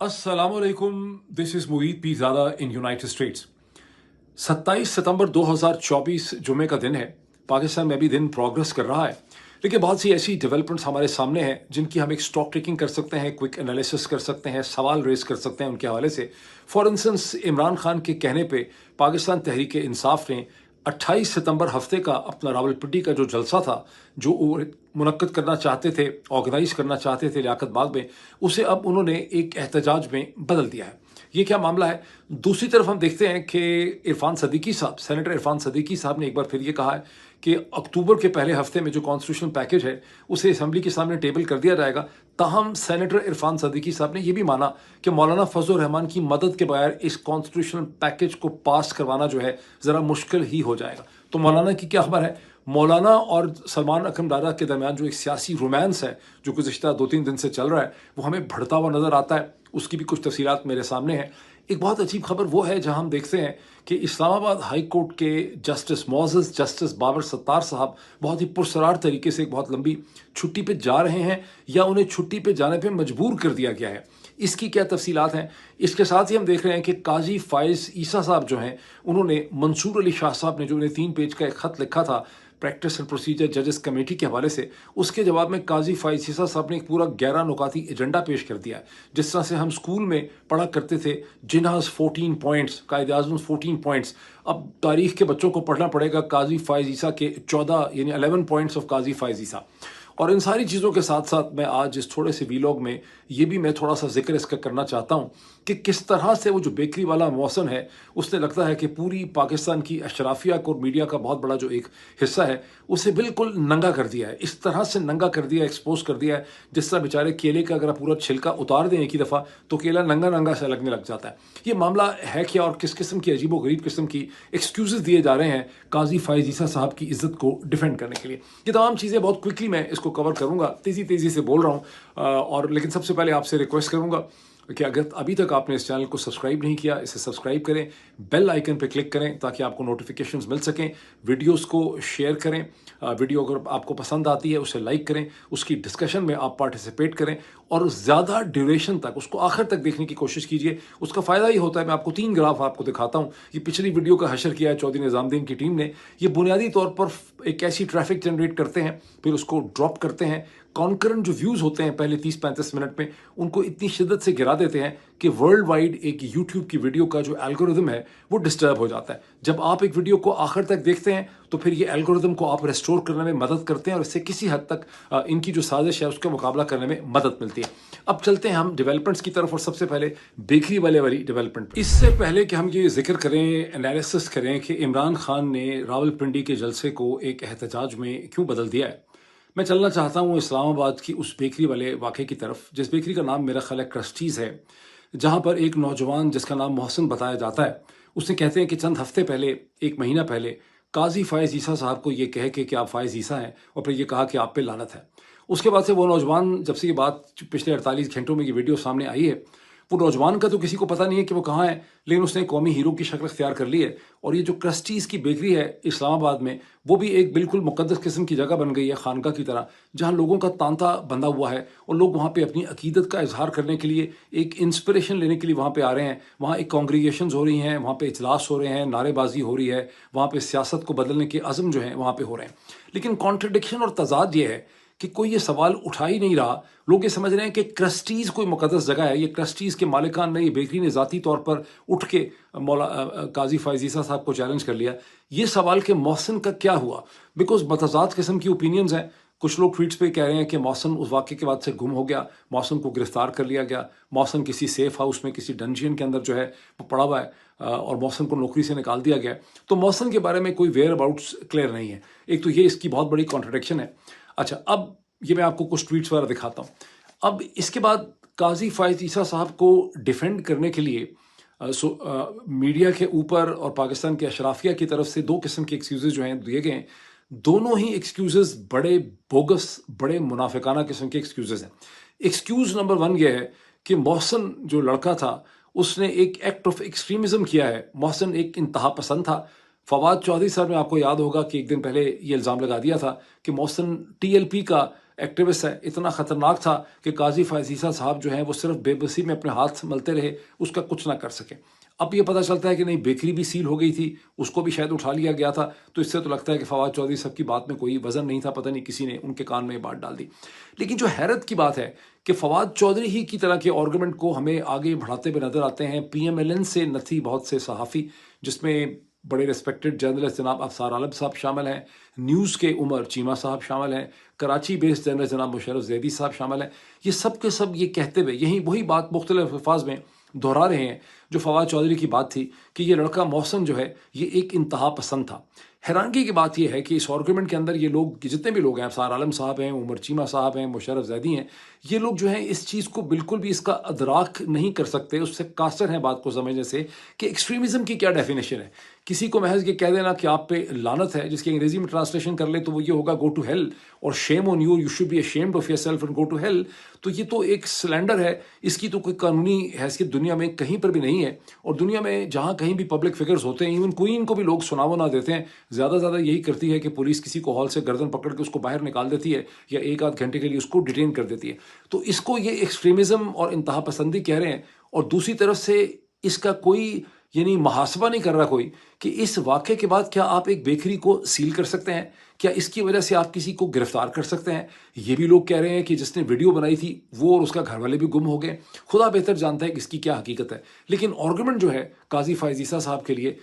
असलामुअलैकुम, this is Mueed Pirzada in United States. 27 सितंबर 2024 जुमे का दिन है। पाकिस्तान में भी दिन प्रोग्रेस कर रहा है, लेकिन बहुत सी ऐसी डेवलपमेंट्स हमारे सामने हैं जिनकी हम एक स्टॉक टेकिंग कर सकते हैं, क्विक एनालिसिस कर सकते हैं, सवाल रेज कर सकते हैं उनके हवाले से। फॉर इंस्टेंस, इमरान खान के कहने पे पाकिस्तान तहरीक इंसाफ ने 28 सितंबर हफ्ते का अपना रावलपिंडी का जो जलसा था, जो वो मुनक्कद करना चाहते थे, ऑर्गेनाइज करना चाहते थे लियाकत बाग में, उसे अब उन्होंने एक एहतजाज में बदल दिया है। ये क्या मामला है? दूसरी तरफ हम देखते हैं कि इरफान सदीकी साहब, सेनेटर इरफान सदीकी साहब ने एक बार फिर ये कहा है कि अक्टूबर के पहले हफ्ते में जो कॉन्स्टिट्यूशनल पैकेज है उसे असम्बली के सामने टेबल कर दिया जाएगा। ताहम सेनेटर इरफान सदीकी साहब ने यह भी माना कि मौलाना फजल रहमान की मदद के बगैर इस कॉन्स्टिट्यूशनल पैकेज को पास करवाना जो है ज़रा मुश्किल ही हो जाएगा। तो मौलाना की क्या खबर है? मौलाना और सलमान अकरम दादा के दरमियान जो एक सियासी रोमांस है जो गुज़िश्ता 2-3 दिन से चल रहा है, वो हमें बढ़ता हुआ नज़र आता है। उसकी भी कुछ तफसीलात मेरे सामने हैं। एक बहुत अजीब खबर वो है जहां हम देखते हैं कि इस्लामाबाद हाई कोर्ट के जस्टिस मोअज़्ज़ज़ जस्टिस बाबर सत्तार साहब बहुत ही पुरसरार तरीके से एक बहुत लंबी छुट्टी पे जा रहे हैं, या उन्हें छुट्टी पे जाने पे मजबूर कर दिया गया है। इसकी क्या तफसीलात हैं? इसके साथ ही हम देख रहे हैं कि काजी फाइज ईसा साहब जो हैं, उन्होंने मंसूर अली शाह साहब ने जो उन्हें 3 पेज का एक ख़त लिखा था प्रैक्टिस एंड प्रोसीजर जजेस कमेटी के हवाले से, उसके जवाब में काजी फाइज ईसा साहब ने एक पूरा 11 नुकाती एजेंडा पेश कर दिया है। जिस तरह से हम स्कूल में पढ़ा करते थे, जिन्हाज 14 पॉइंट्स, कायदे आज़म 14 पॉइंट्स, अब तारीख के बच्चों को पढ़ना पड़ेगा काजी फाइज ईसा के 14 यानी 11 पॉइंट्स ऑफ काजी फाइज ईसा। और इन सारी चीज़ों के साथ साथ मैं आज इस थोड़े से वीलॉग में ये भी मैं थोड़ा सा जिक्र इसका करना चाहता हूँ कि किस तरह से वो जो बेकरी वाला मौसम है, उसने लगता है कि पूरी पाकिस्तान की अशराफिया को और मीडिया का बहुत बड़ा जो एक हिस्सा है उसे बिल्कुल नंगा कर दिया है। इस तरह से नंगा कर दिया, एक्सपोज कर दिया है, जिस तरह बेचारे केले का अगर आप पूरा छिलका उतार दें एक ही दफ़ा तो केला नंगा नंगा सा लगने लग जाता है। ये मामला है क्या और किस किस्म की अजीबो गरीब किस्म की एक्सक्यूज़ दिए जा रहे हैं काजी फाइज ईसा साहब की इज्जत को डिफेंड करने के लिए? ये तमाम चीज़ें बहुत क्विकली मैं इसको कवर करूँगा, तेज़ी से बोल रहा हूँ। और लेकिन सबसे पहले आपसे रिक्वेस्ट करूँगा कि अगर अभी तक आपने इस चैनल को सब्सक्राइब नहीं किया, इसे सब्सक्राइब करें, बेल आइकन पे क्लिक करें ताकि आपको नोटिफिकेशंस मिल सकें। वीडियोस को शेयर करें, वीडियो अगर आपको पसंद आती है उसे लाइक करें, उसकी डिस्कशन में आप पार्टिसिपेट करें और ज़्यादा ड्यूरेशन तक उसको आखिर तक देखने की कोशिश कीजिए। उसका फ़ायदा ये होता है, मैं आपको 3 ग्राफ आपको दिखाता हूँ। ये पिछली वीडियो का हशर किया है चौधरी निज़ामुद्दीन की टीम ने। ये बुनियादी तौर पर एक ऐसी ट्रैफिक जनरेट करते हैं, फिर उसको ड्रॉप करते हैं। कॉन्करेंट जो व्यूज़ होते हैं पहले 30-35 मिनट में, उनको इतनी शिद्दत से गिरा देते हैं कि वर्ल्ड वाइड एक यूट्यूब की वीडियो का जो एल्गोरिदम है वो डिस्टर्ब हो जाता है। जब आप एक वीडियो को आखिर तक देखते हैं तो फिर ये एल्गोरिदम को आप रेस्टोर करने में मदद करते हैं और इससे किसी हद तक इनकी जो साजिश है उसका मुकाबला करने में मदद मिलती है। अब चलते हैं हम डेवलपमेंट्स की तरफ, और सबसे पहले बेकरी वाली डेवलपमेंट। इससे पहले कि हम ये जिक्र करें, एनालिसिस करें कि इमरान खान ने रावलपिंडी के जलसे को एक एहतजाज में क्यों बदल दिया है, मैं चलना चाहता हूँ इस्लामाबाद की उस बेकरी वाले वाक़े की तरफ, जिस बेकरी का नाम मेरा ख्याल है क्रस्टीज़ है, जहाँ पर एक नौजवान जिसका नाम मोहसिन बताया जाता है, उसने कहते हैं कि चंद हफ्ते पहले, 1 महीना पहले, काजी फाइज ईसा साहब को ये कह के कि आप फाइज ईसा हैं, और फिर ये कहा कि आप पे लानत है। उसके बाद से वो नौजवान, जब से ये बात पिछले 48 घंटों में ये वीडियो सामने आई है, वो नौजवान का तो किसी को पता नहीं है कि वो कहाँ है, लेकिन उसने कौमी हीरो की शक्ल इख्तियार कर ली है। और ये जो क्रस्टीज़ की बेकरी है इस्लामाबाद में, वो भी एक बिल्कुल मुक़द्दस किस्म की जगह बन गई है, खानका की तरह, जहाँ लोगों का तांता बंधा हुआ है और लोग वहाँ पे अपनी अकीदत का इजहार करने के लिए, एक इंस्पिरेशन लेने के लिए वहाँ पे आ रहे हैं। वहाँ एक कॉन्ग्रीगेशंस हो रही हैं, वहाँ पे इजलास हो रहे हैं, नारेबाजी हो रही है, वहाँ पे सियासत को बदलने के अज़म जो हैं वहाँ पे हो रहे हैं। लेकिन कॉन्ट्रडिक्शन और तज़ाद ये है कि कोई ये सवाल उठा ही नहीं रहा। लोग ये समझ रहे हैं कि क्रस्टीज़ कोई मुक़द्दस जगह है, ये क्रस्टीज़ के मालिकान ने, ये बेकरी ने ज़ाती तौर पर उठ के काजी फाइज ईसा साहब को चैलेंज कर लिया। ये सवाल कि मोहसिन का क्या हुआ, बिकॉज मतज़ाद किस्म की ओपिनियंस हैं। कुछ लोग ट्वीट्स पे कह रहे हैं कि मोहसिन उस वाक़े के बाद से गुम हो गया, मोहसिन को गिरफ्तार कर लिया गया, मोहसिन किसी सेफ हाउस में, किसी डंजियन के अंदर जो है वो पड़ा हुआ है, और मोहसिन को नौकरी से निकाल दिया गया। तो मोहसिन के बारे में कोई वेयर अबाउट्स क्लियर नहीं है। एक तो ये इसकी बहुत बड़ी कॉन्ट्रडिक्शन है। अच्छा, अब ये मैं आपको कुछ ट्वीट्स वगैरह दिखाता हूँ। अब इसके बाद काजी फाइज ईसा साहब को डिफेंड करने के लिए मीडिया के ऊपर और पाकिस्तान के अशराफिया की तरफ से 2 किस्म के एक्सक्यूज़ेस जो हैं दिए गए हैं। दोनों ही एक्सक्यूज़ेस बड़े बोगस, बड़े मुनाफिकाना किस्म के एक्सक्यूज़ेस हैं। एक्सक्यूज़ नंबर 1 ये है कि मोहसिन जो लड़का था उसने एक एक्ट ऑफ एक्सट्रीमिज़म किया है। मोहसिन एक इंतहा पसंद था। फवाद चौधरी साहब ने, आपको याद होगा कि एक दिन पहले ये इल्ज़ाम लगा दिया था कि मोहसिन TLP का ایکٹیوسٹ ہے اتنا خطرناک تھا کہ قاضی فائز عیسیٰ صاحب جو ہیں وہ صرف بے بسی میں اپنے ہاتھ ملتے رہے، اس کا کچھ نہ کر سکے۔ اب یہ پتہ چلتا ہے کہ نہیں، بیکری بھی سیل ہو گئی تھی، اس کو بھی شاید اٹھا لیا گیا تھا، تو اس سے تو لگتا ہے کہ فواد چودھری صاحب کی بات میں کوئی وزن نہیں تھا، پتہ نہیں کسی نے ان کے کان میں یہ بات ڈال دی۔ لیکن جو حیرت کی بات ہے کہ فواد چودھری ہی کی طرح کے آرگومنٹ کو ہمیں آگے بڑھاتے ہوئے نظر آتے ہیں پی ایم ایل این سے نتھی بہت سے صحافی، جس میں بڑے ریسپیکٹڈ جرنلسٹ جناب افسار عالم صاحب شامل ہیں، نیوز کے عمر چیمہ صاحب شامل ہیں، کراچی بیسڈ جرنلسٹ جناب مشرف زیدی صاحب شامل ہیں۔ یہ سب کے سب یہ کہتے ہوئے یہی وہی بات مختلف الفاظ میں دہرا رہے ہیں جو فواد چودھری کی بات تھی کہ یہ لڑکا محسن جو ہے یہ ایک انتہا پسند تھا۔ حیرانگی کی بات یہ ہے کہ اس آرگومنٹ کے اندر یہ لوگ جتنے بھی لوگ ہیں، افسار عالم صاحب ہیں، عمر چیمہ صاحب ہیں، مشرف زیدی ہیں، یہ لوگ جو ہیں اس چیز کو بالکل بھی اس کا ادراک نہیں کر سکتے، اس سے قاصر ہیں بات کو سمجھنے سے کہ ایکسٹریمزم کی کیا ڈیفینیشن ہے۔ کسی کو محض یہ کہہ دینا کہ آپ پہ لعنت ہے، جس کی انگریزی میں ٹرانسلیشن کر لیں تو وہ یہ ہوگا گو ٹو ہیل، اور shame on you, you should be ashamed of yourself and go to hell, تو یہ تو ایک سلینڈر ہے، اس کی تو کوئی قانونی حیثیت دنیا میں کہیں پر بھی نہیں ہے۔ اور دنیا میں جہاں کہیں بھی پبلک فگرز ہوتے ہیں، ایون کوئین کو بھی لوگ سناو نہ دیتے ہیں، زیادہ زیادہ یہی کرتی ہے کہ پولیس کسی کو ہال سے گردن پکڑ کے اس کو باہر نکال دیتی ہے یا ایک آدھ گھنٹے کے لیے اس کو ڈیٹین کر دیتی ہے۔ تو اس کو یہ ایکسٹریمزم اور انتہا پسندی کہہ رہے ہیں، اور دوسری طرف سے اس کا کوئی محاسبہ نہیں کر رہا کوئی کہ اس واقعے کے بعد کیا آپ ایک بیکری کو سیل کر سکتے ہیں، کیا اس کی وجہ سے آپ کسی کو گرفتار کر سکتے ہیں۔ یہ بھی لوگ کہہ رہے ہیں کہ جس نے ویڈیو بنائی تھی وہ اور اس کا گھر والے بھی گم ہو گئے، خدا بہتر جانتا ہے کہ اس کی کیا حقیقت ہے۔ لیکن آرگومنٹ جو ہے قاضی فائز عیسیٰ صاحب کے لیے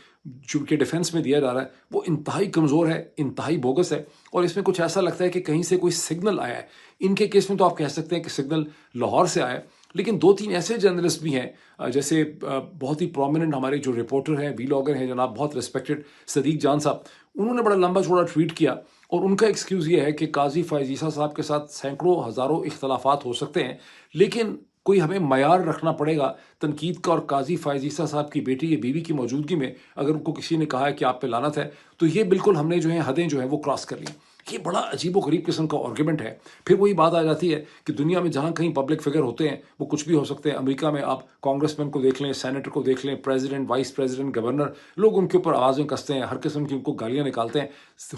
جو کہ ڈیفنس میں دیا جا رہا ہے وہ انتہائی کمزور ہے، انتہائی بوگس ہے، اور اس میں کچھ ایسا لگتا ہے کہ کہیں سے کوئی سگنل آیا ہے۔ ان کے کیس میں تو آپ کہہ سکتے ہیں کہ سگنل لاہور سے آیا ہے، لیکن دو تین ایسے جرنلسٹ بھی ہیں جیسے بہت ہی پرومیننٹ ہمارے جو رپورٹر ہیں، ویلاگر ہیں جناب، بہت ریسپیکٹڈ صدیق جان صاحب، انہوں نے بڑا لمبا چوڑا ٹویٹ کیا، اور ان کا ایکسکیوز یہ ہے کہ قاضی فائز عیسیٰ صاحب کے ساتھ سینکڑوں ہزاروں اختلافات ہو سکتے ہیں، لیکن کوئی ہمیں معیار رکھنا پڑے گا تنقید کا، اور قاضی فائز عیسیٰ صاحب کی بیٹی یا بیوی کی موجودگی میں اگر ان کو کسی نے کہا ہے کہ آپ پہ لعنت ہے تو یہ بالکل ہم نے جو ہے حدیں جو ہیں وہ کراس کر لیں۔ یہ بڑا عجیب و غریب قسم کا آرگومنٹ ہے۔ پھر وہی بات آ جاتی ہے کہ دنیا میں جہاں کہیں پبلک فگر ہوتے ہیں وہ کچھ بھی ہو سکتے ہیں۔ امریکہ میں آپ کانگریس مین کو دیکھ لیں، سینیٹر کو دیکھ لیں، پریزیڈنٹ، وائس پریزیڈنٹ، گورنر، لوگ ان کے اوپر آوازیں کستے ہیں، ہر قسم کی ان کو گالیاں نکالتے ہیں۔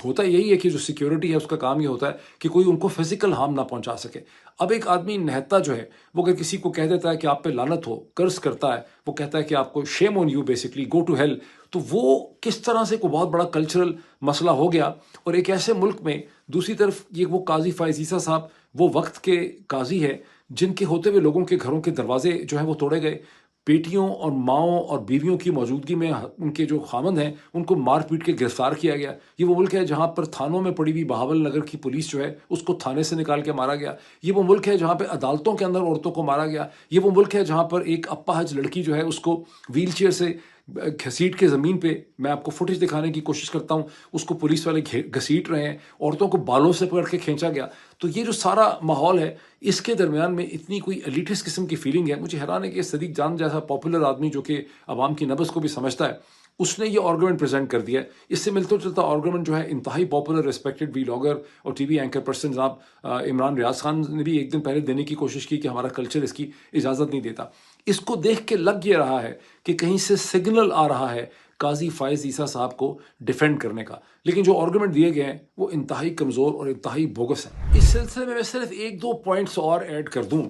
ہوتا یہی ہے کہ جو سیکیورٹی ہے اس کا کام یہ ہوتا ہے کہ کوئی ان کو فزیکل ہارم نہ پہنچا سکے۔ اب ایک آدمی نہتا جو ہے وہ اگر کسی کو کہہ دیتا ہے کہ آپ پہ لعنت ہو، قرض کرتا ہے، وہ کہتا ہے کہ آپ کو shame on you, basically go to hell, تو وہ کس طرح سے کوئی بہت بڑا کلچرل مسئلہ ہو گیا۔ اور ایک ایسے ملک میں دوسری طرف یہ وہ قاضی فائز عیسیٰ صاحب وہ وقت کے قاضی ہے جن کے ہوتے ہوئے لوگوں کے گھروں کے دروازے جو ہیں وہ توڑے گئے، بیٹیوں اور ماؤں اور بیویوں کی موجودگی میں ان کے جو خامند ہیں ان کو مار پیٹ کے گرفتار کیا گیا۔ یہ وہ ملک ہے جہاں پر تھانوں میں پڑی ہوئی بہاول نگر کی پولیس جو ہے اس کو تھانے سے نکال کے مارا گیا۔ یہ وہ ملک ہے جہاں پہ عدالتوں کے اندر عورتوں کو مارا گیا۔ یہ وہ ملک ہے جہاں پر ایک اپاہج لڑکی جو ہے اس کو ویل چیئر سے گھسیٹ کے زمین پہ، میں آپ کو فوٹیج دکھانے کی کوشش کرتا ہوں، اس کو پولیس والے گھسیٹ رہے ہیں، عورتوں کو بالوں سے پکڑ کے کھینچا گیا۔ تو یہ جو سارا ماحول ہے اس کے درمیان میں اتنی کوئی ایلیٹس قسم کی فیلنگ ہے۔ مجھے حیران ہے کہ صدیق جان جیسا پاپولر آدمی جو کہ عوام کی نبض کو بھی سمجھتا ہے، اس نے یہ آرگومنٹ پریزنٹ کر دیا ہے۔ اس سے ملتا جلتا آرگومنٹ جو ہے انتہائی پاپولر ریسپیکٹڈ ویلاگر اور ٹی وی اینکر پرسن جناب عمران ریاض خان نے بھی ایک دن پہلے دینے کی کوشش کی کہ ہمارا کلچر اس کی اجازت نہیں دیتا۔ اس کو دیکھ کے لگ یہ رہا ہے کہ کہیں سے سگنل آ رہا ہے قاضی فائز عیسیٰ صاحب کو ڈیفینڈ کرنے کا، لیکن جو آرگومنٹ دیے گئے ہیں وہ انتہائی کمزور اور انتہائی بوگس ہیں۔ اس سلسلے میں صرف ایک دو پوائنٹس اور ایڈ کر دوں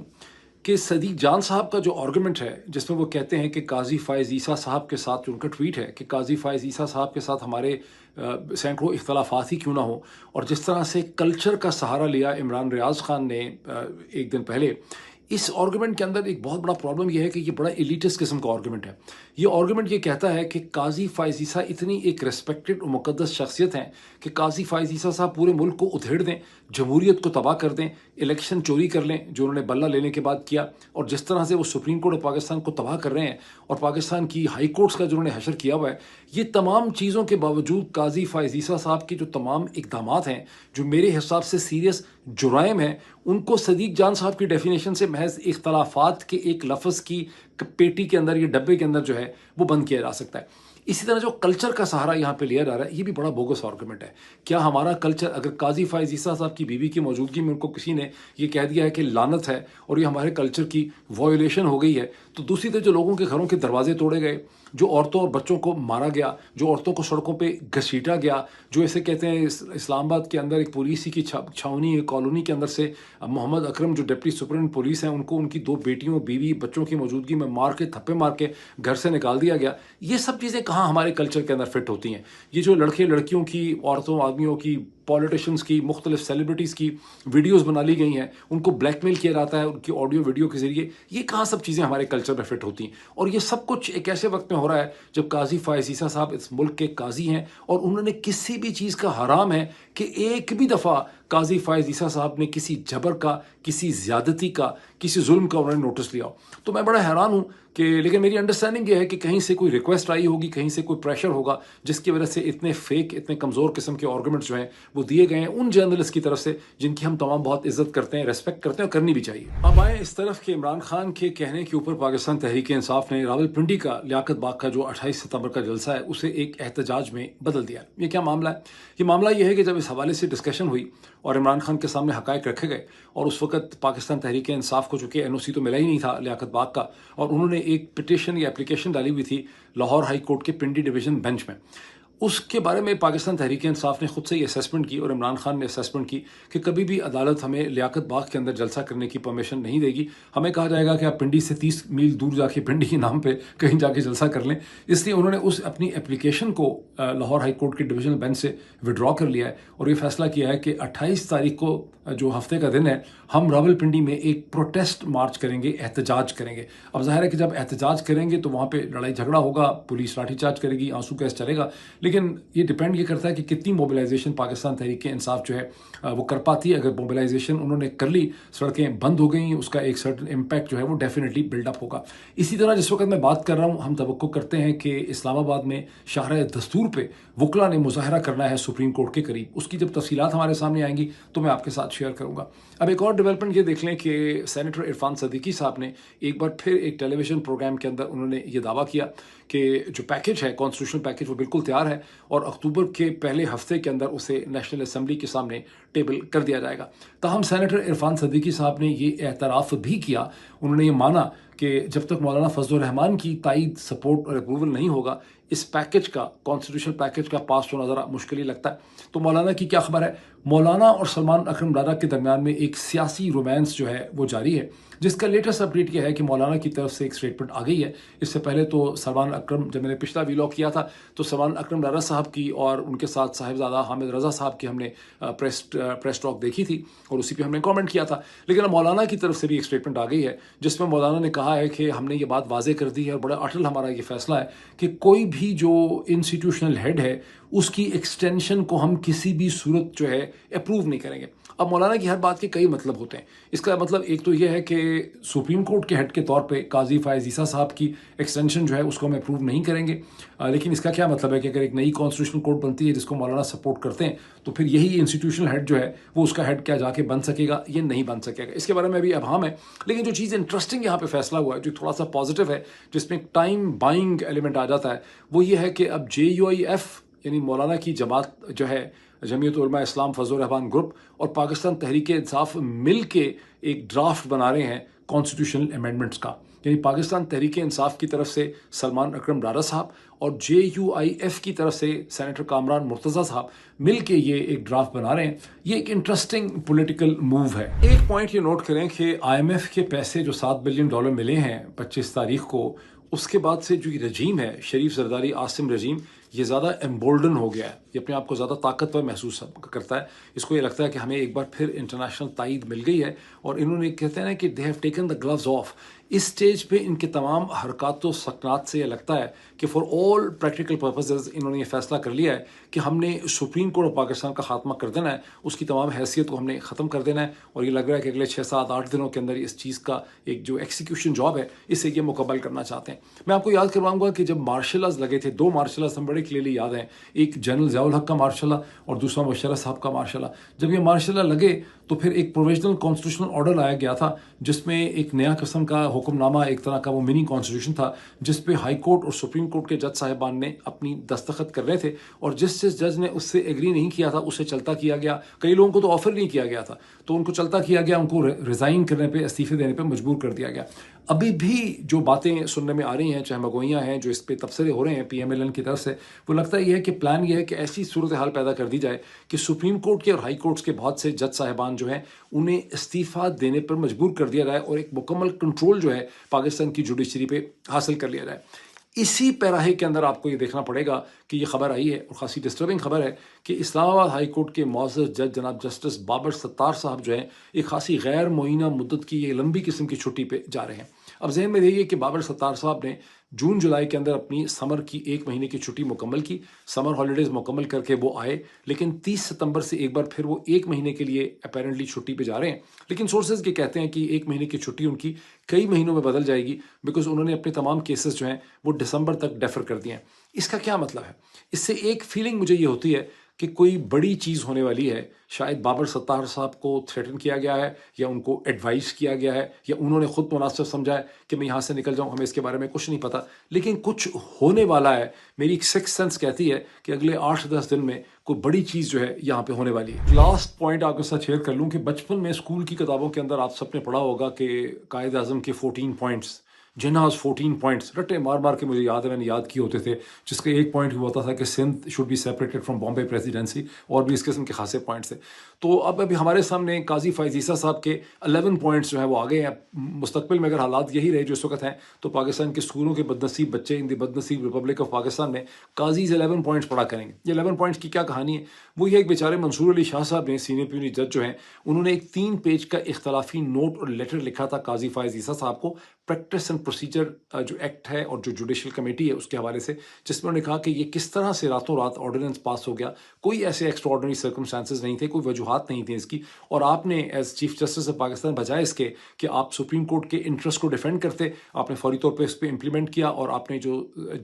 کہ صدیق جان صاحب کا جو آرگومنٹ ہے جس میں وہ کہتے ہیں کہ قاضی فائز عیسیٰ صاحب کے ساتھ، جو ان کا ٹویٹ ہے کہ قاضی فائز عیسیٰ صاحب کے ساتھ ہمارے سینکڑوں اختلافات ہی کیوں نہ ہوں، اور جس طرح سے کلچر کا سہارا لیا عمران ریاض خان نے ایک دن پہلے، اس آرگومنٹ کے اندر ایک بہت بڑا پرابلم یہ ہے کہ یہ بڑا ایلیٹس قسم کا آرگومنٹ ہے۔ یہ آرگومنٹ یہ کہتا ہے کہ قاضی فائز عیسیٰ اتنی ایک ریسپیکٹڈ اور مقدس شخصیت ہیں کہ قاضی فائز عیسیٰ صاحب پورے ملک کو ادھیڑ دیں، جمہوریت کو تباہ کر دیں، الیکشن چوری کر لیں جو انہوں نے بلہ لینے کے بعد کیا، اور جس طرح سے وہ سپریم کورٹ آف پاکستان کو تباہ کر رہے ہیں اور پاکستان کی ہائی کورٹس کا جو انہوں نے حشر کیا ہوا ہے، یہ تمام چیزوں کے باوجود قاضی فائز عیسیٰ صاحب کے جو تمام اقدامات ہیں جو میرے حساب سے سیریس جرائم ہیں، ان کو صدیق جان صاحب کی ڈیفینیشن سے محض اختلافات کے ایک لفظ کی پیٹی کے اندر یا ڈبے کے اندر جو ہے وہ بند کیا جا سکتا ہے۔ اسی طرح جو کلچر کا سہارا یہاں پہ لیا جا رہا ہے یہ بھی بڑا بوگس آرگومنٹ ہے. کیا ہمارا کلچر، اگر قاضی فائز عیسیٰ صاحب کی بیوی کی موجودگی میں ان کو کسی نے یہ کہہ دیا ہے کہ لعنت ہے اور یہ ہمارے کلچر کی وائلیشن ہو گئی ہے، تو دوسری طرف جو لوگوں کے گھروں کے دروازے توڑے گئے، جو عورتوں اور بچوں کو مارا گیا، جو عورتوں کو سڑکوں پہ گھسیٹا گیا، جو ایسے کہتے ہیں اسلام آباد کے اندر ایک پولیس کی چھاونی کالونی کے اندر سے محمد اکرم جو ڈپٹی سپرنٹینڈنٹ پولیس ہیں ان کو ان کی 2 بیٹیوں بیوی بچوں کی موجودگی میں مار کے تھپے مار کے گھر سے نکال دیا گیا. یہ سب چیزیں کہاں ہمارے کلچر کے اندر فٹ ہوتی ہیں؟ یہ جو لڑکے لڑکیوں کی، عورتوں آدمیوں کی، پولیٹیشینز کی، مختلف سیلیبریٹیز کی ویڈیوز بنا لی گئی ہیں، ان کو بلیک میل کیا جاتا ہے ان کی آڈیو ویڈیو کے ذریعے، یہ کہاں سب چیزیں ہمارے کلچر میں فٹ ہوتی ہیں؟ اور یہ سب کچھ ایک ایسے وقت میں ہو رہا ہے جب قاضی فائز عیسیٰ صاحب اس ملک کے قاضی ہیں اور انہوں نے کسی بھی چیز کا حرام ہے کہ ایک بھی دفعہ قاضی فائز عیسیٰ صاحب نے کسی جبر کا، کسی زیادتی کا، کسی ظلم کا انہوں نے نوٹس لیا ہو. تو میں بڑا حیران ہوں کہ، لیکن میری انڈرسٹینڈنگ یہ ہے کہ کہیں سے کوئی ریکویسٹ آئی ہوگی، کہیں سے کوئی پریشر ہوگا جس کی وجہ سے اتنے فیک، اتنے کمزور قسم کے آرگومنٹس جو ہیں وہ دیے گئے ہیں ان جرنلسٹ کی طرف سے جن کی ہم تمام بہت عزت کرتے ہیں، ریسپیکٹ کرتے ہیں اور کرنی بھی چاہیے. اب آئیں اس طرف کہ عمران خان کے کہنے کے اوپر پاکستان تحریک انصاف نے راولپنڈی کا لیاقت باغ کا جو 28 ستمبر کا جلسہ ہے اسے ایک احتجاج میں بدل دیا. یہ کیا معاملہ ہے؟ یہ معاملہ یہ ہے کہ جب اس حوالے سے ڈسکشن ہوئی اور عمران خان کے سامنے حقائق رکھے گئے، اور اس وقت پاکستان تحریک انصاف کو چونکہ NOC تو ملا ہی نہیں تھا لیاقت باغ کا، اور انہوں نے ایک پٹیشن یا اپلیکیشن ڈالی ہوئی تھی لاہور ہائی کورٹ کے پنڈی ڈویژن بینچ میں، اس کے بارے میں پاکستان تحریک انصاف نے خود سے یہ اسیسمنٹ کی اور عمران خان نے اسیسمنٹ کی کہ کبھی بھی عدالت ہمیں لیاقت باغ کے اندر جلسہ کرنے کی پرمیشن نہیں دے گی. ہمیں کہا جائے گا کہ آپ پنڈی سے 30 میل دور جا کے پنڈی کے نام پہ کہیں جا کے جلسہ کر لیں. اس لیے انہوں نے اس اپنی اپلیکیشن کو لاہور ہائی کورٹ کے ڈویژنل بینچ سے وڈرا کر لیا ہے اور یہ فیصلہ کیا ہے کہ 28 تاریخ کو جو ہفتے کا دن ہے ہم راولپنڈی میں ایک پروٹیسٹ مارچ کریں گے، احتجاج کریں گے. اب ظاہر ہے کہ جب احتجاج کریں گے تو وہاں پہ لڑائی جھگڑا ہوگا، پولیس لاٹھی چارج کرے گی، آنسو گیس چلے گا، لیکن یہ ڈپینڈ یہ کرتا ہے کہ کتنی موبلائزیشن پاکستان تحریک انصاف جو ہے وہ کر پاتی ہے. اگر موبلائزیشن انہوں نے کر لی، سڑکیں بند ہو گئیں، اس کا ایک سرٹن امپیکٹ جو ہے وہ ڈیفینیٹلی بلڈ اپ ہوگا. اسی طرح جس وقت میں بات کر رہا ہوں ہم توقع کرتے ہیں کہ اسلام آباد میں شاہراہ دستور پہ وکلا نے مظاہرہ کرنا ہے سپریم کورٹ کے قریب. اس کی جب تفصیلات ہمارے سامنے آئیں گی تو میں آپ کے ساتھ شیئر کروں گا. اب ایک اور ڈیولپمنٹ یہ دیکھ لیں کہ سینیٹر عرفان صدیقی صاحب نے ایک بار پھر ایک ٹیلی ویژن پروگرام کے اندر انہوں نے یہ دعویٰ کیا کہ جو پیکج ہے، کانسٹیٹیوشن پیکج، وہ بالکل تیار ہے اور اکتوبر کے پہلے ہفتے کے اندر اسے نیشنل اسمبلی کے سامنے ٹیبل کر دیا جائے گا. تاہم سینیٹر عرفان صدیقی صاحب نے یہ اعتراف بھی کیا، انہوں نے یہ مانا کہ جب تک مولانا فضل الرحمان کی تائید، سپورٹ اور اپروول نہیں ہوگا اس پیکج کا، کانسٹیٹیوشن پیکج کا پاس ہونا ذرا مشکل ہی لگتا ہے. تو مولانا کی کیا خبر ہے؟ مولانا اور سلمان اکرم ڈارا کے درمیان میں ایک سیاسی رومانس جو ہے وہ جاری ہے، جس کا لیٹسٹ اپڈیٹ یہ ہے کہ مولانا کی طرف سے ایک اسٹیٹمنٹ آ گئی ہے. اس سے پہلے تو سلمان اکرم، جب میں نے پچھلا ویلاگ کیا تھا تو سلمان اکرم ڈارا صاحب کی اور ان کے ساتھ صاحبزادہ حامد رضا صاحب کی ہم نے پریس ٹاک دیکھی تھی اور اسی پہ ہم نے کامنٹ کیا تھا. لیکن اب مولانا کی طرف سے بھی ایک اسٹیٹمنٹ آ گئی ہے جس میں مولانا نے کہا ہے کہ ہم نے یہ بات واضح کر دی ہے اور بڑا اٹل ہمارا یہ فیصلہ ہے کہ کوئی بھی جو انسٹیٹیوشنل ہیڈ ہے اس کی ایکسٹینشن کو ہم کسی بھی صورت جو ہے اپروو نہیں کریں گے. اب مولانا کی ہر بات کے کئی مطلب ہوتے ہیں. اس کا مطلب ایک تو یہ ہے کہ سپریم کورٹ کے ہیڈ کے طور پہ قاضی فائز عیسیٰ صاحب کی ایکسٹینشن جو ہے اس کو ہم اپروو نہیں کریں گے. لیکن اس کا کیا مطلب ہے کہ اگر ایک نئی کانسٹیٹیوشنل کورٹ بنتی ہے جس کو مولانا سپورٹ کرتے ہیں تو پھر یہی انسٹیٹیوشنل ہیڈ جو ہے وہ اس کا ہیڈ کیا جا کے بن سکے گا؟ یہ نہیں بن سکے گا. اس کے بارے میں بھی ابہام ہے. لیکن جو چیز انٹرسٹنگ یہاں پہ فیصلہ ہوا ہے، جو تھوڑا سا پازیٹیو ہے، جس میں ٹائم بائنگ ایلیمنٹ آ جاتا ہے، وہ یہ ہے کہ اب JUIF یعنی مولانا کی جماعت جو ہے، جمعیت علماء اسلام فضل الرحمان گروپ اور پاکستان تحریک انصاف مل کے ایک ڈرافٹ بنا رہے ہیں کانسٹیٹیوشنل امینڈمنٹس کا. یعنی پاکستان تحریک انصاف کی طرف سے سلمان اکرم ڈارا صاحب اور JUIF کی طرف سے سینیٹر کامران مرتضیٰ صاحب مل کے یہ ایک ڈرافٹ بنا رہے ہیں. یہ ایک انٹرسٹنگ پولیٹیکل موو ہے. ایک پوائنٹ یہ نوٹ کریں کہ IMF کے پیسے جو $7 بلین ملے ہیں 25 تاریخ کو، اس کے بعد سے جو یہ رجیم ہے، شریف زرداری عاصم رجیم، یہ زیادہ ایمبولڈن ہو گیا ہے. یہ اپنے آپ کو زیادہ طاقتور محسوس کرتا ہے. اس کو یہ لگتا ہے کہ ہمیں ایک بار پھر انٹرنیشنل تائید مل گئی ہے اور انہوں نے کہتے ہیں نا کہ they have taken the gloves off. اس سٹیج پہ ان کے تمام حرکات و سکنات سے یہ لگتا ہے کہ فار آل پریکٹیکل پرپزز انہوں نے یہ فیصلہ کر لیا ہے کہ ہم نے سپریم کورٹ آف پاکستان کا خاتمہ کر دینا ہے، اس کی تمام حیثیت کو ہم نے ختم کر دینا ہے. اور یہ لگ رہا ہے کہ اگلے 6 7 8 دنوں کے اندر اس چیز کا ایک جو ایکسیکیوشن جاب ہے اسے یہ مکمل کرنا چاہتے ہیں. मैं आपको याद करवाऊंगा कि जब मार्शल आर्ट्स लगे थे, 2 मार्शल आर्ट्स हमें बड़े क्लियरली याद हैं, एक जनरल ज़ियाउल हक का मार्शल आर्ट और दूसरा मुशर्रफ साहब का मार्शल आर्ट। जब ये मार्शल आर्ट लगे तो फिर एक प्रोविजनल कॉन्स्टिट्यूशनल ऑर्डर लाया गया था, जिसमें एक नया किस्म का हुक्मनामा, एक तरह का वो मिनी कॉन्स्टिट्यूशन था, जिस पे हाई कोर्ट और सुप्रीम कोर्ट के जज साहिबान ने अपनी दस्तखत कर रहे थे, और जिस जज ने उससे एग्री नहीं किया था उसे चलता किया गया। कई लोगों को तो ऑफर नहीं किया गया था, तो उनको चलता किया गया, उनको रिज़ाइन करने पे, इस्तीफे देने पे मजबूर कर दिया गया। अभी भी जो बातें सुनने में आ रही हैं, चाहे मगोइयाँ हैं, जो इस पे तबसरे हो रहे हैं PMLN की तरफ से, वो लगता ये है कि प्लान ये है कि ऐसी सूरत हाल पैदा कर दी जाए कि सुप्रीम कोर्ट के और हाई कोर्ट्स के बहुत से जज साहिबान जो हैं उन्हें इस्तीफ़ा देने पर मजबूर कर दिया जाए और एक मुकम्मल कंट्रोल जो है पाकिस्तान की जुडिशरी पे हासिल कर लिया जाए। इसी पैराहे के अंदर आपको ये देखना पड़ेगा कि ये खबर आई है, और ख़ासी डिस्टर्बिंग खबर है, कि इस्लामाबाद हाई कोर्ट के मौजूद जज जनाब जस्टिस बाबर सत्तार साहब जो हैं एक खासी गैर मुइना मुद्दत की ये लंबी किस्म की छुट्टी पे जा रहे हैं। अब जहन में रहिए कि बाबर सत्तार साहब ने जून जुलाई के अंदर अपनी समर की 1 महीने की छुट्टी मुकम्मल की, समर हॉलीडेज़ मुकम्मल करके वो आए, लेकिन 30 सितंबर से एक बार फिर वो 1 महीने के लिए अपेरेंटली छुट्टी पे जा रहे हैं। लेकिन सोर्सेज ये कहते हैं कि 1 महीने की छुट्टी उनकी कई महीनों में बदल जाएगी, बिकॉज उन्होंने अपने तमाम केसेस जो हैं वो दिसंबर तक डेफर कर दिए हैं। इसका क्या मतलब है? इससे एक फीलिंग मुझे ये होती है कि कोई बड़ी चीज़ होने वाली है। शायद बाबर सत्तार साहब को थ्रेटन किया गया है, या उनको एडवाइस किया गया है, या उन्होंने खुद मुनासिब समझा है कि मैं यहाँ से निकल जाऊँ, हमें इसके बारे में कुछ नहीं पता, लेकिन कुछ होने वाला है। मेरी एक सिक्स सेंस कहती है कि अगले 8-10 दिन में कोई बड़ी चीज़ जो है यहाँ पे होने वाली है। लास्ट पॉइंट आपके साथ शेयर कर लूँ कि बचपन में स्कूल की किताबों के अंदर आप सबने पढ़ा होगा कि कायद आज़म के 14 पॉइंट्स, जिन्हाज 14 पॉइंट्स रटे मार मार के मुझे याद है, मैंने याद किए होते थे, जिसका एक पॉइंट हुआ होता था कि Sindh should be separated from Bombay presidency, और भी इस किस्म के खासे पॉइंट्स थे। तो अब अभी हमारे सामने काजी फैज़ ईसा साहब के 11 पॉइंट्स जो हैं वो आ गए हैं। मुस्तकबिल में अगर हालात यही रहे जो इस वक्त हैं, तो पाकिस्तान के स्कूलों के बदनसीब बच्चे इन द बदनसीब रिपब्लिक ऑफ पाकिस्तान में काजीज़ 11 पॉइंट्स पढ़ा करेंगे। ये 11 पॉइंट्स की क्या कहानी है? वो ये एक बेचारे मंसूर अली शाह साहब ने, सीनियर प्यूनी जज जो हैं, उन्होंने एक 3 पेज का इख्तलाफी नोट और लेटर लिखा था काजी फैज़ ईसा साहब को, प्रैक्टिस एंड प्रोसीजर जो एक्ट है और जो जुडिशल कमेटी है उसके हवाले से, जिसमें उन्होंने कहा कि ये किस तरह से रातों रात ऑर्डिनेंस पास हो गया, कोई ऐसे एक्स्ट्राऑर्डिनरी सर्कमस्टांसेस नहीं थे, कोई वजूहात नहीं थी इसकी, और आपने as chief justice of Pakistan बजाय इसके कि आप सुप्रीम कोर्ट के इंटरेस्ट को डिफेंड करते, आपने फौरी तौर पर इस पर इम्प्लीमेंट किया, और आपने जो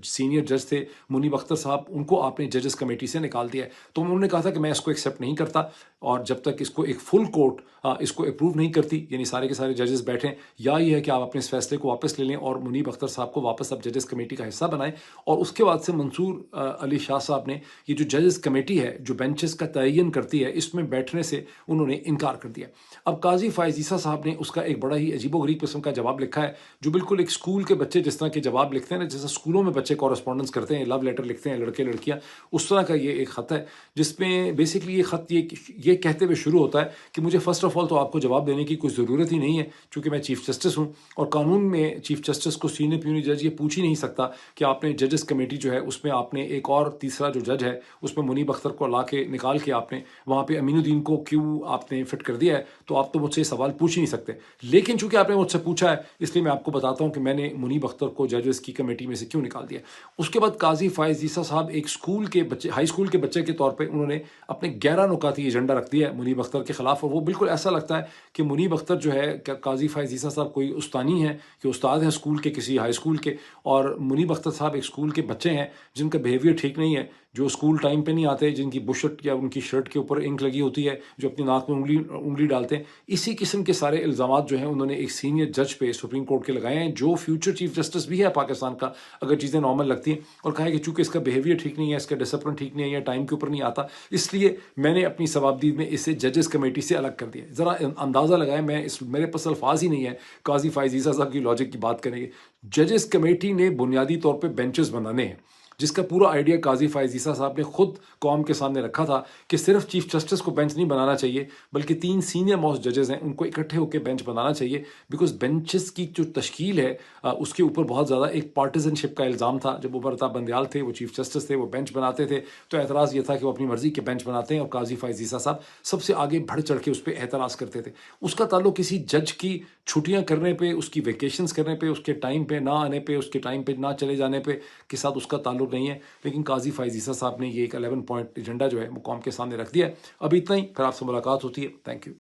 सीनियर जज थे मुनीब अख्तर साहब, उनको आपने जजेस कमेटी से निकाल दिया है। तो उन्होंने कहा था कि मैं इसको एक्सेप्ट नहीं करता, और जब तक इसको एक फुल कोर्ट इसको अप्रूव नहीं करती, यानी सारे के सारे जजेस बैठें, या ये है कि आप अपने इस फैसले को वापस ले लें और मुनीब अख्तर साहब को वापस अब जजेस कमेटी का हिस्सा बनाएं। और उसके बाद से मंसूर अली शाह साहब ने ये जो जजेस कमेटी है जो बेंचेस का तयन करती है, इसमें बैठने से उन्होंने इनकार कर दिया। अब काजी फैज़ ईसा साहब ने उसका एक बड़ा ही अजीबोगरीब किस्म का जवाब लिखा है, जो बिल्कुल एक स्कूल के बच्चे जिस तरह के जवाब लिखते हैं ना, जैसे स्कूलों में बच्चे कॉरेस्पॉन्डेंस करते हैं, लव लेटर लिखते हैं लड़के लड़कियाँ, उस तरह का ये एक ख़त है, जिसमें बेसिकली ये ख़त ये कहते हुए शुरू होता है कि मुझे फ़र्स्ट ऑफ ऑल तो आपको जवाब देने की कोई ज़रूरत ही नहीं है, क्योंकि मैं चीफ जस्टिस हूँ, और कानून में चीफ जस्टिस को सीनियर प्यूनी जज ये पूछ ही नहीं सकता कि आपने जजेस कमेटी जो है उसमें आपने एक और तीसरा जो जज है उसमें मुनीब अख्तर को ला के निकाल के आपने वहाँ पे अमीनुद्दीन को क्यों आपने फिट कर दिया है, तो आप तो मुझसे सवाल पूछ ही नहीं सकते। लेकिन चूंकि आपने मुझसे पूछा है, इसलिए मैं आपको बताता हूँ कि मैंने मुनीब अख्तर को जजेस की कमेटी में से क्यों निकाल दिया। उसके बाद काजी फैज़ ईसा साहब एक स्कूल के बच्चे, हाई स्कूल के बच्चे के तौर पर उन्होंने अपने 11 नुकाती एजेंडा रख दिया है मुनीब अख्तर के खिलाफ, और वो बिल्कुल ऐसा लगता है कि मुनीब अख्तर जो है काजी फैज़ ईसा साहब कोई उस्तानी है कि उस्ताद हैं स्कूल के, किसी हाई स्कूल के, और मुनीब अख्तर साहब एक स्कूल के बच्चे हैं जिनका बिहेवियर ठीक नहीं है, जो स्कूल टाइम पे नहीं आते, जिनकी बुशर्ट या उनकी शर्ट के ऊपर इंक लगी होती है, जो अपनी नाक में उंगली डालते हैं। इसी किस्म के सारे इल्ज़ामात जो हैं उन्होंने एक सीनियर जज पे सुप्रीम कोर्ट के लगाए हैं, जो फ्यूचर चीफ जस्टिस भी है पाकिस्तान का, अगर चीज़ें नॉर्मल लगती हैं, और कहा है कि चूँकि इसका बिहेवियर ठीक नहीं है, इसका डिसिप्लिन ठीक नहीं है, या टाइम के ऊपर नहीं आता, इसलिए मैंने अपनी सवाबदीद में इसे जजेस कमेटी से अलग कर दिया। ज़रा अंदाज़ा लगाएं, मेरे पास अल्फाज ही नहीं है काजी फैज़ ईसा साहब की लॉजिक की बात करेंगे। जजेस कमेटी ने बुनियादी तौर पर बेंचेस बनाने हैं, जिसका पूरा आइडिया काजी फैज़ ईसा साहब ने खुद कौम के सामने रखा था कि सिर्फ चीफ जस्टिस को बेंच नहीं बनाना चाहिए, बल्कि 3 सीनियर मोस्ट जजेस हैं उनको इकट्ठे होकर बेंच बनाना चाहिए, बिकॉज बेंचेस की जो तश्कील है उसके ऊपर बहुत ज़्यादा एक पार्टिजनशिप का इल्ज़ाम था। जब उमर अता बंदयाल थे, वो चीफ जस्टिस थे, वो बेंच बनाते थे, तो एतराज़ ये था कि वो अपनी मर्ज़ी के बेंच बनाते हैं, और काजी फैज़ ईसा साहब सबसे आगे बढ़ चढ़ के उस पर एतराज़ करते थे। उसका ताल्लुक किसी जज की छुट्टियाँ करने पर, उसकी वेकेशंस करने पर, उसके टाइम पर ना आने पर, उसके टाइम पर ना चले जाने पर के साथ उसका ताल्लुक नहीं है। लेकिन काजी फैज़ ईसा साहब ने ये एक 11 पॉइंट एजेंडा जो है वो कौम के सामने रख दिया है। अब इतना ही, फिर आपसे मुलाकात होती है। Thank you.